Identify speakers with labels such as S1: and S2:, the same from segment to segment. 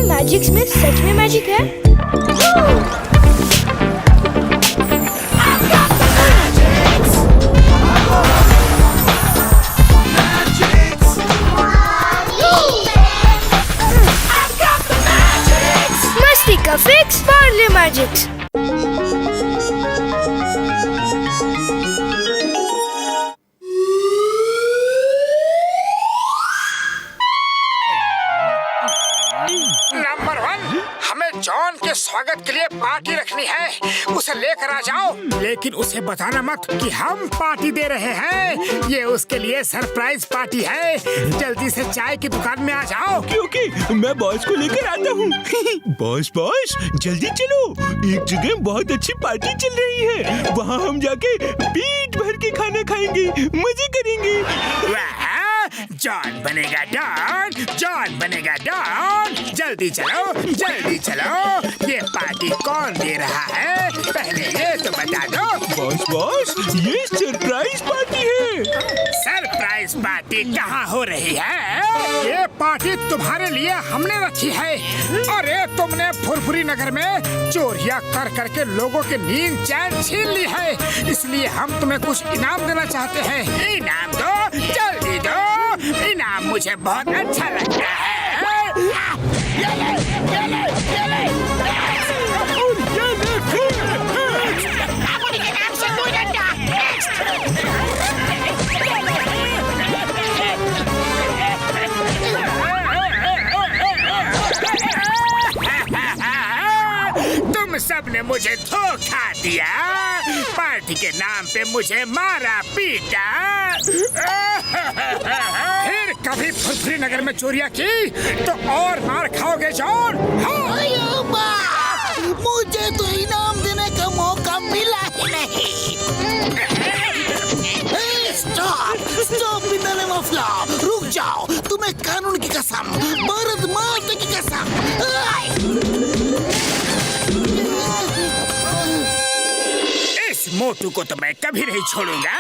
S1: Magics में सच में magic है? मस्ती का फिक्स पार्ले मैजिक्स।
S2: नंबर 1, हमें जॉन के स्वागत के लिए पार्टी रखनी है। उसे लेकर आ जाओ, लेकिन उसे बताना मत कि हम पार्टी दे रहे हैं। ये उसके लिए सरप्राइज पार्टी है। जल्दी से चाय की दुकान में आ जाओ।
S3: क्योंकि मैं बॉस को लेकर आता हूँ। बॉस जल्दी चलो, एक जगह बहुत अच्छी पार्टी चल रही है। वहाँ हम जाके पेट भर के खाना खाएंगे, मजे करेंगे।
S2: जॉन बनेगा डॉन, जॉन बनेगा डॉन। जल्दी चलो, जल्दी चलो। ये पार्टी कौन दे रहा है, पहले ये तो बता दो।
S3: बॉस ये सरप्राइज पार्टी है।
S2: सरप्राइज पार्टी कहाँ हो रही है? ये पार्टी तुम्हारे लिए हमने रखी है। अरे तुमने फुरफुरी नगर में चोरियां कर करके लोगों की नींद चैन छीन ली है, इसलिए हम तुम्हें कुछ इनाम देना चाहते हैं। इनाम दो, जल्दी दो। इनाम मुझे बहुत अच्छा लगता है। तुम सबने मुझे धोखा दिया, पार्टी के नाम पे मुझे मारा पीटा। फिर कभी फुरफुरी नगर में चोरियां की तो और मार खाओगे जॉन।
S4: मुझे तो इनाम देने का मौका मिला ही नहीं। Stop in the name of law. रुक जाओ, तुम्हें कानून की कसम, भारत माता की कसम।
S2: इस मोटू को तो मैं कभी नहीं छोड़ूंगा।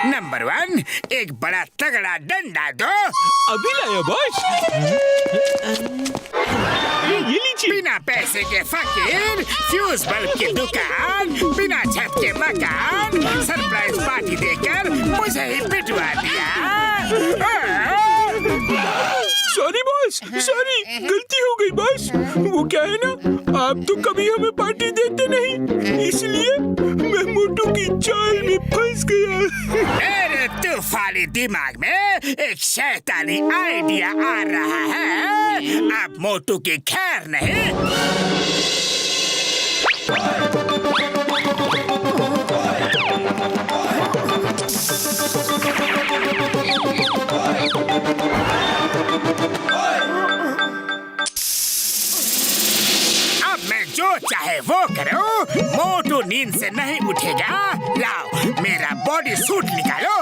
S2: नंबर 1, एक बड़ा तगड़ा डंडा दो।
S3: अभी लाया बॉस। ये लीजिए।
S2: बिना पैसे के फकीर, फ्यूज बल्ब की दुकान, बिना छत के मकान, सरप्राइज पार्टी देकर मुझे ही पिटवा दिया।
S3: सॉरी बॉस, सॉरी, गलती हो गई बॉस। वो क्या है ना, आप तो कभी हमें पार्टी देते नहीं, इसलिए मैं मोटू की चाल में फंस गया।
S2: मेरे तूफानी दिमाग में एक शैतानी आइडिया आ रहा है। अब मोटू की खैर नहीं। अब मैं जो चाहे वो करूं, मोटू नींद से नहीं उठेगा। लाओ मेरा बॉडी सूट निकालो।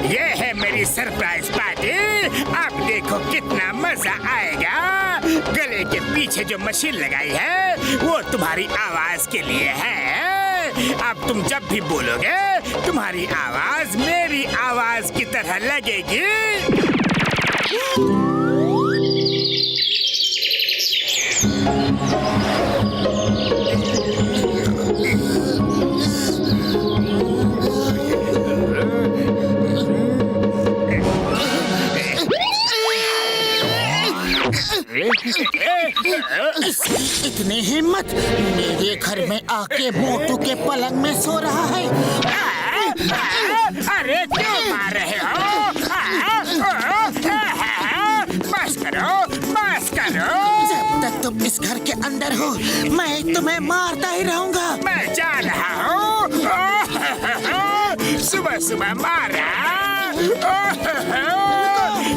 S2: ये है मेरी सरप्राइज पार्टी। अब देखो कितना मजा आएगा। गले के पीछे जो मशीन लगाई है वो तुम्हारी आवाज के लिए है। अब तुम जब भी बोलोगे तुम्हारी आवाज मेरी आवाज की तरह लगेगी।
S4: इतनी हिम्मत, मेरे घर में आके मोटू के पलंग में सो रहा है।
S2: अरे क्यों मार रहे हो? बस करो, बस करो।
S4: जब तक तुम इस घर के अंदर हो मैं तुम्हें मारता ही रहूंगा।
S2: मैं जा रहा हूँ। सुबह सुबह मारा।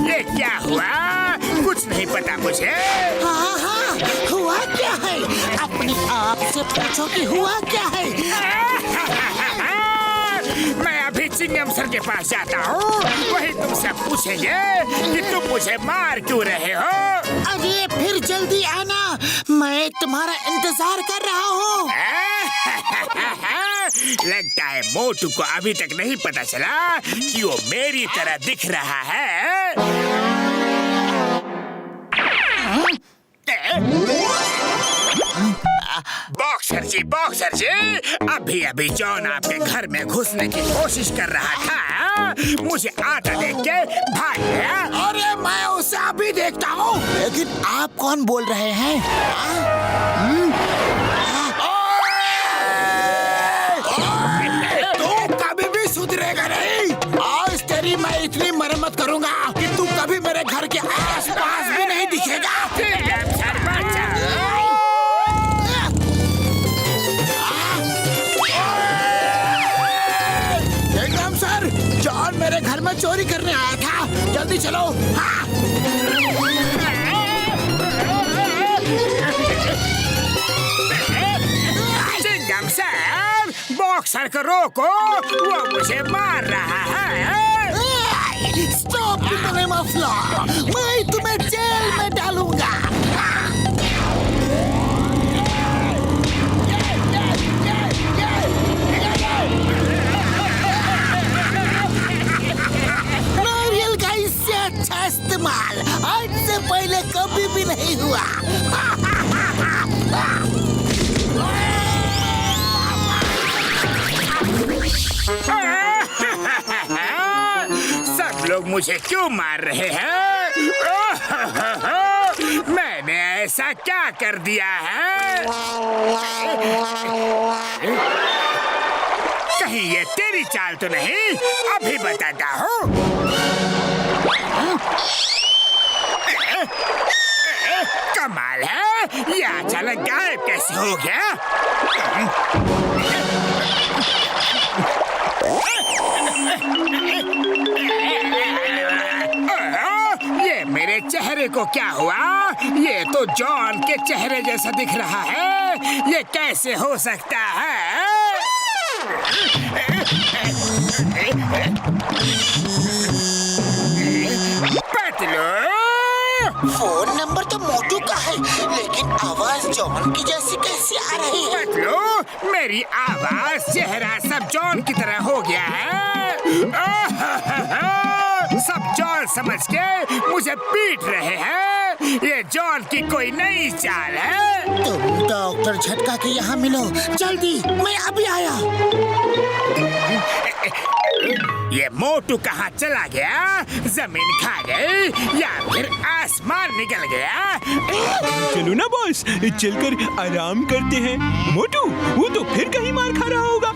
S2: ये क्या हुआ? कुछ नहीं पता मुझे।
S4: हाँ हाँ, हुआ क्या है? अपने आप से पूछो कि हुआ क्या है।
S2: प्रोफेसर के पास जाता हूँ, वही तुमसे पूछेंगे कि तुम मुझे मार क्यों रहे हो।
S4: अरे फिर जल्दी आना, मैं तुम्हारा इंतजार कर रहा हूँ।
S2: लगता है मोटू को अभी तक नहीं पता चला कि वो मेरी तरह दिख रहा है। बॉक्सर जी, अभी अभी जॉन आपके घर में घुसने की कोशिश कर रहा था, मुझे आता देख के भाग गया।
S4: अरे मैं उसे अभी देखता हूँ। लेकिन आप कौन बोल रहे हैं? तू कभी भी सुधरेगा नहीं। आज तेरी मैं इतनी मरम्मत करूंगा कि तू कभी मेरे घर के आस-पास भी नहीं दिखेगा। एकदम सर, जॉन मेरे घर में चोरी करने आया था। जल्दी चलो। हाँ।
S2: चिंगम सर, बॉक्सर को रोको, वो मुझे मार रहा है।
S4: Stop in the name of law. मैं तुम्हें जेल में डालूंगा। नारियल का इससे अच्छा इस्तेमाल आज से पहले कभी भी नहीं हुआ।
S2: सब लोग मुझे क्यों मार रहे हैं? मैंने ऐसा क्या कर दिया है? कहीं ये तेरी चाल तो नहीं? अभी बताता हूँ। कमाल है, ये अचानक गायब कैसे हो गया? ये मेरे चेहरे को क्या हुआ? ये तो जॉन के चेहरे जैसा दिख रहा है। ये कैसे हो सकता है? पतलू,
S4: फोन नंबर तो मोटू का है, लेकिन आवाज जॉन की जैसी कैसे आ रही है?
S2: पतलू, मेरी आवाज चेहरा सब जॉन की तरह हो गया है। सब जॉन समझ के मुझे पीट रहे हैं। ये जॉन की कोई नई चाल है।
S4: तुम डॉक्टर झटका के यहाँ मिलो जल्दी, मैं अभी आया।
S2: ये मोटू कहाँ चला गया? जमीन खा गई या फिर आसमान निकल गया?
S3: चलो ना बॉस, चलकर आराम करते हैं। मोटू, वो तो फिर कहीं मार खा रहा होगा।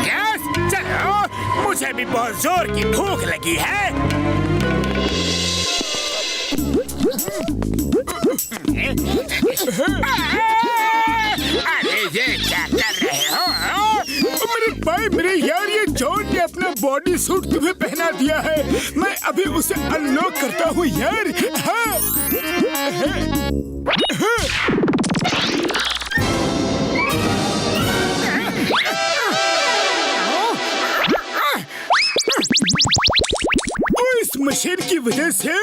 S2: यस, चलो, मुझे भी बहुत जोर की भूख लगी है। अरे ये क्या कर रहे हो?
S5: मेरे भाई, मेरे यार, ये जॉन ने अपना बॉडी सूट तुम्हें पहना दिया है। मैं अभी उसे अनलॉक करता हूँ यार। हाँ। इस मशीन की वजह से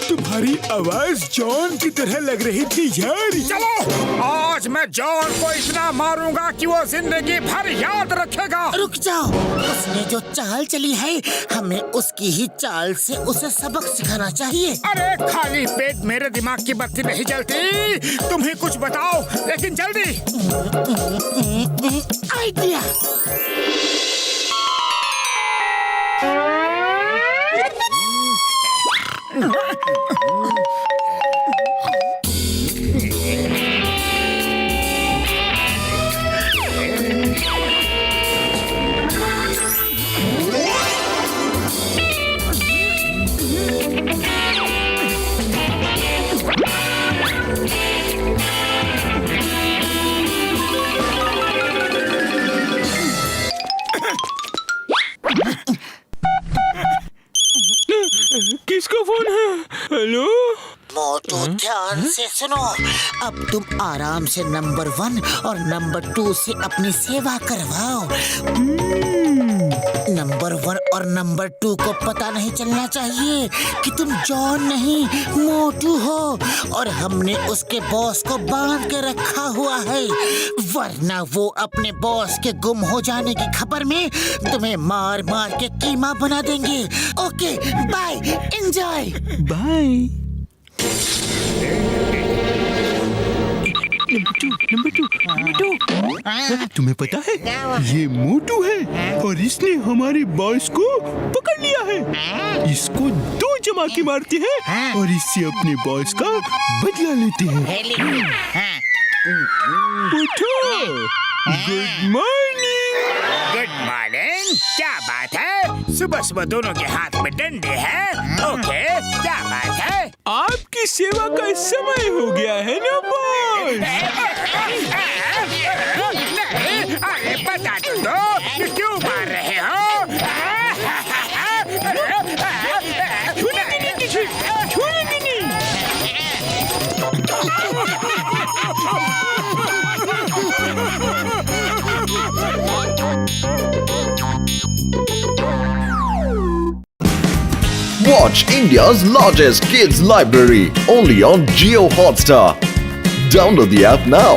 S5: तुम्हारी आवाज जॉन की तरह लग रही थी यार।
S2: चलो, आज मैं जॉन को इतना मारूंगा कि वो जिंदगी भर याद रखेगा।
S4: रुक जाओ, उसने जो चाल चली है, हमें उसकी ही चाल से उसे सबक सिखाना चाहिए।
S2: अरे खाली पेट मेरे दिमाग की बत्ती नहीं जलती। तुम ही कुछ बताओ, लेकिन जल्दी।
S4: आइडिया।
S3: किसका फोन है? हेलो
S4: मोटू, ध्यान से सुनो। अब तुम आराम से नंबर 1 और नंबर 2 से अपनी सेवा करवाओ। नंबर 1 और नंबर 2 को पता नहीं चलना चाहिए कि तुम जॉन नहीं मोटू हो, और हमने उसके बॉस को बांध के रखा हुआ है, वरना वो अपने बॉस के गुम हो जाने की खबर में तुम्हें मार मार के कीमा बना देंगे। Okay bye, enjoy.
S3: Bye. Number two. तुम्हें पता है ये मोटू है और इसने हमारे बॉस को पकड़ लिया है। इसको 2 जमाके मारते हैं और इससे अपने बॉस का बदला लेते हैं। उठो। Good morning.
S2: Good morning. क्या बात है? सुबह सुबह दोनों के हाथ में डंडे हैं। ओके, क्या बात है?
S3: आपकी सेवा का समय हो गया है ना बॉस?
S2: नहीं, अरे बता तो दो, क्यों मार रहे हो?
S3: छूलेंगे नहीं।
S6: Watch India's largest kids library only on Jio Hotstar. Download the app now.